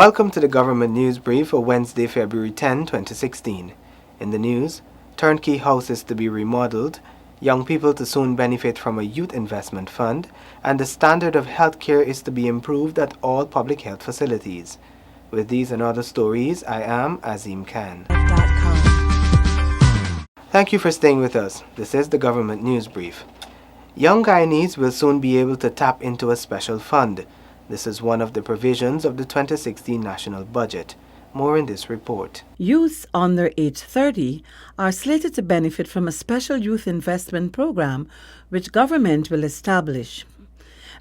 Welcome to the Government News Brief for Wednesday, February 10, 2016. In the news, turnkey houses to be remodeled, young people to soon benefit from a youth investment fund, and the standard of healthcare is to be improved at all public health facilities. With these and other stories, I am Azim Khan. Thank you for staying with us. This is the Government News Brief. Young Guyanese will soon be able to tap into a special fund. This is one of the provisions of the 2016 national budget. More in this report. Youths under age 30 are slated to benefit from a special youth investment program which government will establish.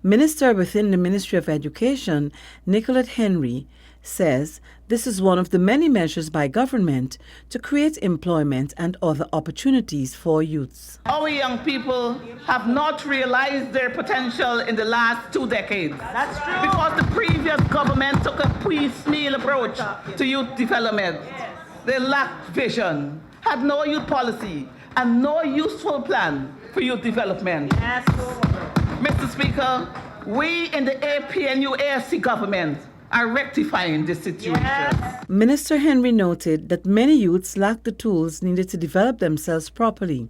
Minister within the Ministry of Education, Nicolette Henry, says this is one of the many measures by government to create employment and other opportunities for youths. Our young people have not realized their potential in the last 2 decades. That's true. Because the previous government took a piecemeal approach to youth development. They lacked vision, had no youth policy, and no useful plan for youth development. Yes. Mr. Speaker, we in the APNU AFC government are rectifying this situation. Yes. Minister Henry noted that many youths lack the tools needed to develop themselves properly.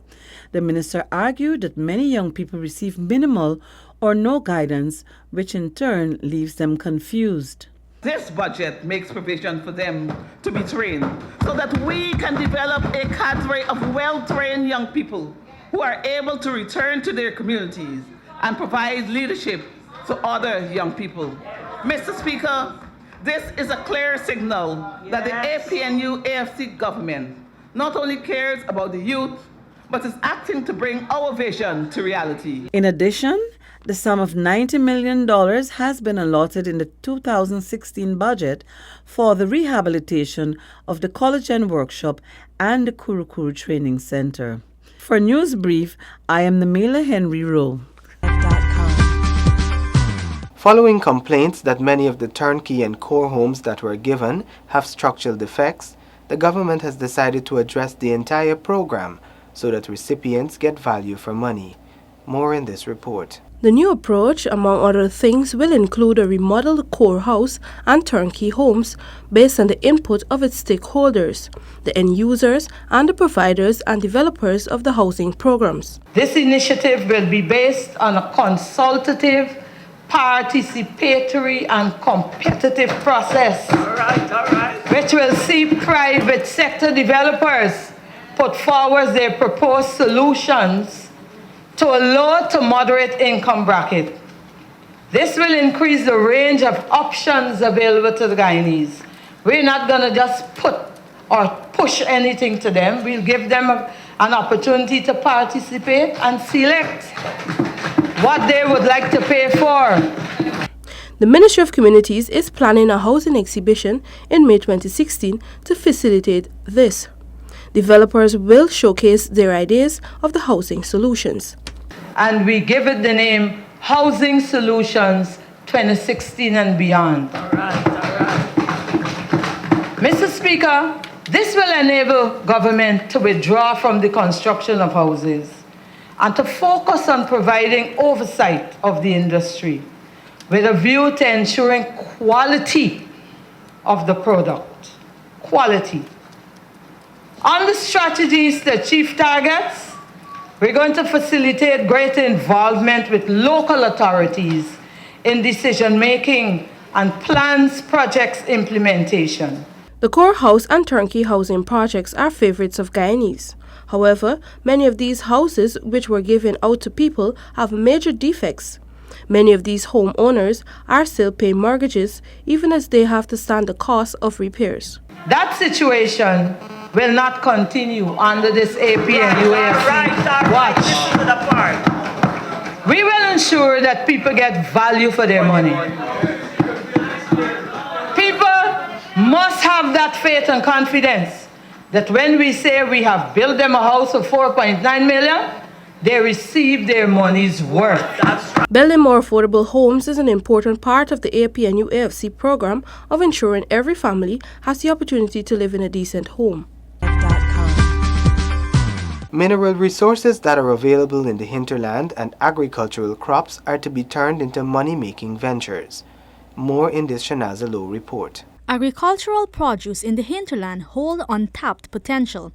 The minister argued that many young people receive minimal or no guidance, which in turn leaves them confused. This budget makes provision for them to be trained so that we can develop a cadre of well-trained young people who are able to return to their communities and provide leadership to other young people. Mr. Speaker, this is a clear signal that the APNU AFC government not only cares about the youth, but is acting to bring our vision to reality. In addition, the sum of $90 million has been allotted in the 2016 budget for the rehabilitation of the College and Workshop and the Kurukuru Training Center. For News Brief, I am Namila Henry Rowe. Following complaints that many of the turnkey and core homes that were given have structural defects, the government has decided to address the entire program so that recipients get value for money. More in this report. The new approach, among other things, will include a remodeled core house and turnkey homes based on the input of its stakeholders, the end users and the providers and developers of the housing programs. This initiative will be based on a consultative, participatory and competitive process, which will see private sector developers put forward their proposed solutions to a low to moderate income bracket. This will increase the range of options available to the Guyanese. We're not going to just put or push anything to them. We'll give them an opportunity to participate and select what they would like to pay for. The Ministry of Communities is planning a housing exhibition in May 2016 to facilitate this. Developers will showcase their ideas of the housing solutions. And we give it the name Housing Solutions 2016 and beyond. All right. Mr. Speaker, this will enable government to withdraw from the construction of houses and to focus on providing oversight of the industry with a view to ensuring quality of the product. Quality. On the strategies to achieve targets, we're going to facilitate greater involvement with local authorities in decision-making and plans projects implementation. The core house and turnkey housing projects are favorites of Guyanese. However, many of these houses which were given out to people have major defects. Many of these homeowners are still paying mortgages even as they have to stand the cost of repairs. That situation will not continue under this APNU AFC. Watch. This is the part. We will ensure that people get value for their money. People must have that faith and confidence that when we say we have built them a house of 4.9 million, they receive their money's worth. Building more affordable homes is an important part of the APNU AFC program of ensuring every family has the opportunity to live in a decent home. Mineral resources that are available in the hinterland and agricultural crops are to be turned into money-making ventures. More in this Shanaza Low report. Agricultural produce in the hinterland hold untapped potential.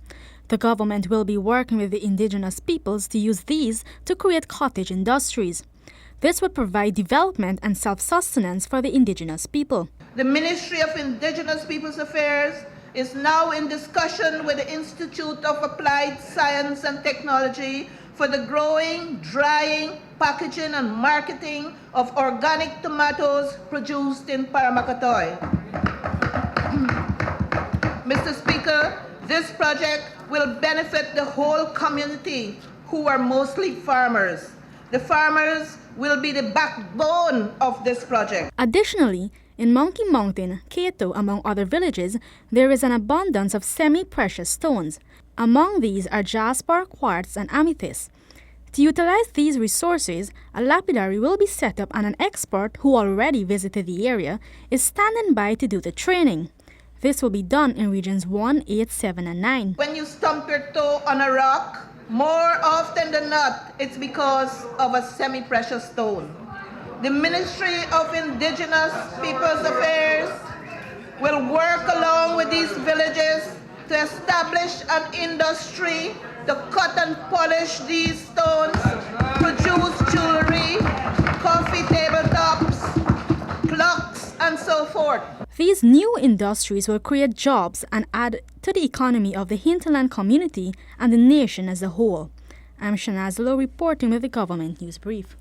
The government will be working with the indigenous peoples to use these to create cottage industries. This would provide development and self-sustenance for the indigenous people. The Ministry of Indigenous Peoples Affairs is now in discussion with the Institute of Applied Science and Technology for the growing, drying, packaging and marketing of organic tomatoes produced in Paramakatoy. Mr. Speaker, this project will benefit the whole community who are mostly farmers. The farmers will be the backbone of this project. Additionally, in Monkey Mountain, Kato, among other villages, there is an abundance of semi-precious stones. Among these are jasper, quartz, and amethyst. To utilize these resources, a lapidary will be set up and an expert who already visited the area is standing by to do the training. This will be done in regions 1, 8, 7, and 9. When you stump your toe on a rock, more often than not, it's because of a semi-precious stone. The Ministry of Indigenous Peoples Affairs will work along with these villages to establish an industry to cut and polish these stones, produce jewelry, coffee tabletops, clocks, and so forth. These new industries will create jobs and add to the economy of the hinterland community and the nation as a whole. I'm Shanazalo reporting with the Government News Brief.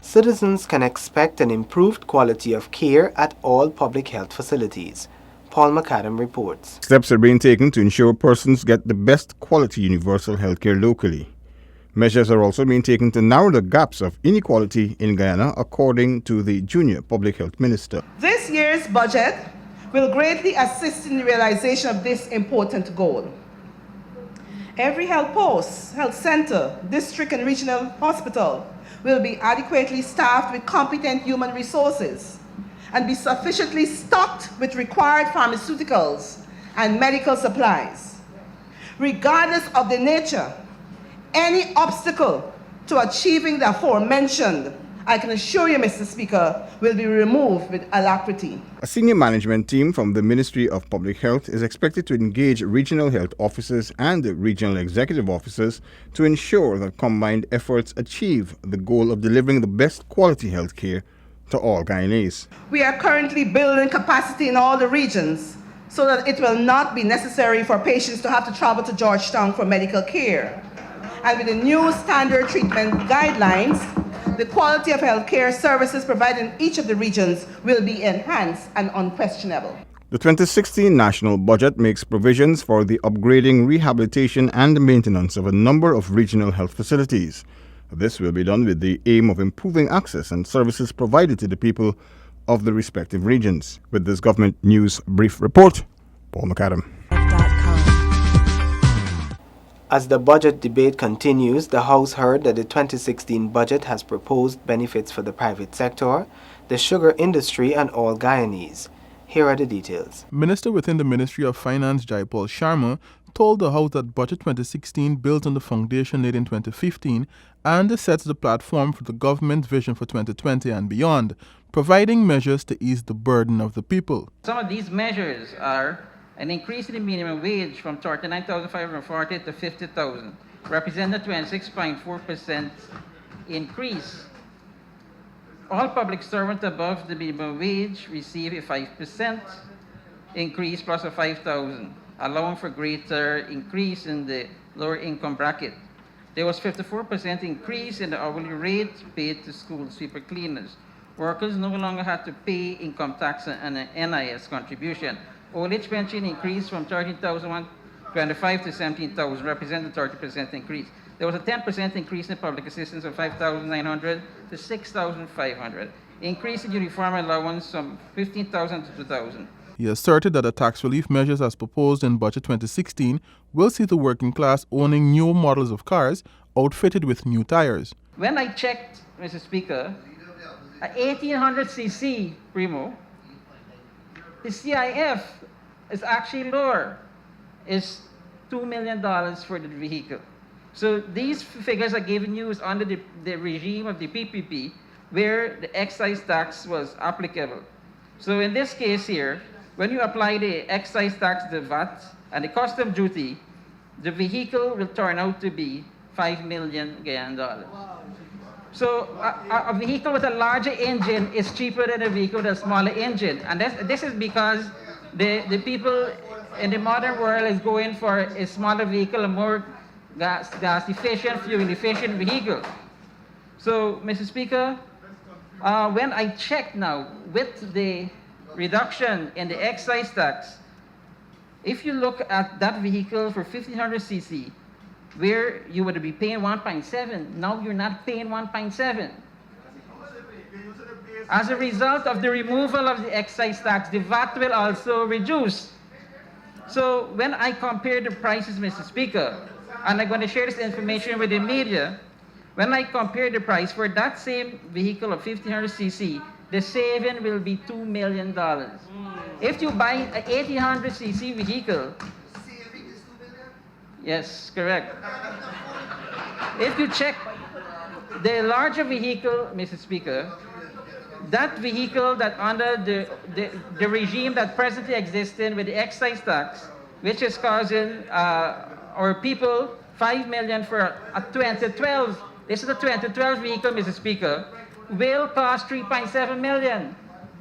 Citizens can expect an improved quality of care at all public health facilities. Paul McAdam reports. Steps are being taken to ensure persons get the best quality universal health care locally. Measures are also being taken to narrow the gaps of inequality in Guyana, according to the Junior Public Health Minister. This year's budget will greatly assist in the realization of this important goal. Every health post, health center, district and regional hospital will be adequately staffed with competent human resources and be sufficiently stocked with required pharmaceuticals and medical supplies. Regardless of the nature, any obstacle to achieving the aforementioned, I can assure you, Mr. Speaker, will be removed with alacrity. A senior management team from the Ministry of Public Health is expected to engage regional health officers and regional executive officers to ensure that combined efforts achieve the goal of delivering the best quality health care to all Guyanese. We are currently building capacity in all the regions so that it will not be necessary for patients to have to travel to Georgetown for medical care. And with the new standard treatment guidelines, the quality of healthcare services provided in each of the regions will be enhanced and unquestionable. The 2016 national budget makes provisions for the upgrading, rehabilitation, and maintenance of a number of regional health facilities. This will be done with the aim of improving access and services provided to the people of the respective regions. With this Government News Brief report, Paul McAdam. As the budget debate continues, the House heard that the 2016 budget has proposed benefits for the private sector, the sugar industry, and all Guyanese. Here are the details. Minister within the Ministry of Finance, Jaipal Sharma, told the House that Budget 2016 builds on the foundation laid in 2015 and sets the platform for the government's vision for 2020 and beyond, providing measures to ease the burden of the people. Some of these measures are an increase in the minimum wage from 39,540 to 50,000, representing a 26.4% increase. All public servants above the minimum wage receive a 5% increase plus a 5,000, allowing for greater increase in the lower income bracket. There was 54% increase in the hourly rate paid to school sweeper cleaners. Workers no longer had to pay income tax and an NIS contribution. Old age pension increased from 13,125 to 17,000, representing a 30% increase. There was a 10% increase in public assistance from 5,900 to 6,500. Increase in uniform allowance from 15,000 to 2,000. He asserted that the tax relief measures as proposed in Budget 2016 will see the working class owning new models of cars outfitted with new tires. When I checked, Mr. Speaker, a 1800cc Primo, the CIF is actually lower. It's $2 million for the vehicle. So these figures are given you under the regime of the PPP, where the excise tax was applicable. So in this case here, when you apply the excise tax, the VAT, and the custom duty, the vehicle will turn out to be $5 million Ghanaian. So a vehicle with a larger engine is cheaper than a vehicle with a smaller engine. And this is because the people in the modern world is going for a smaller vehicle, a more gas efficient, fuel efficient vehicle. So, Mr. Speaker, when I check now with the reduction in the excise tax, if you look at that vehicle for 1500 cc, where you would be paying 1.7, now you're not paying 1.7. As a result of the removal of the excise tax, the VAT will also reduce. So when I compare the prices, Mr. Speaker, and I'm going to share this information with the media, when I compare the price for that same vehicle of 1500 cc, the saving will be $2 million. If you buy an 1800 cc vehicle, yes, correct. If you check the larger vehicle, Mr. Speaker, that vehicle that under the regime that presently exists in with the excise tax, which is causing our people $5 million for a 2012. This is a 2012 vehicle, Mr. Speaker, will cost $3.7 million,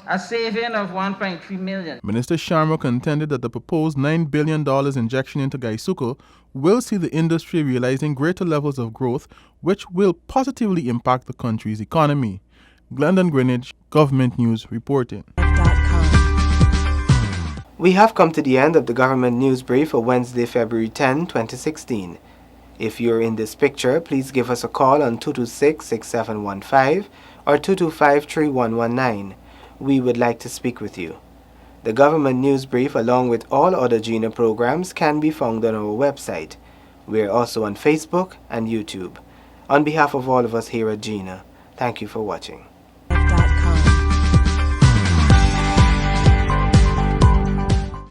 a saving of $1.3 million. Minister Sharma contended that the proposed $9 billion injection into GAISUCO will see the industry realizing greater levels of growth, which will positively impact the country's economy. Glendon Greenwich, Government News reporting. We have come to the end of the Government News Brief for Wednesday, February 10, 2016. If you're in this picture, please give us a call on 226-6715 or 225-3119. We would like to speak with you. The Government News Brief, along with all other GINA programs, can be found on our website. We're also on Facebook and YouTube. On behalf of all of us here at GINA, thank you for watching.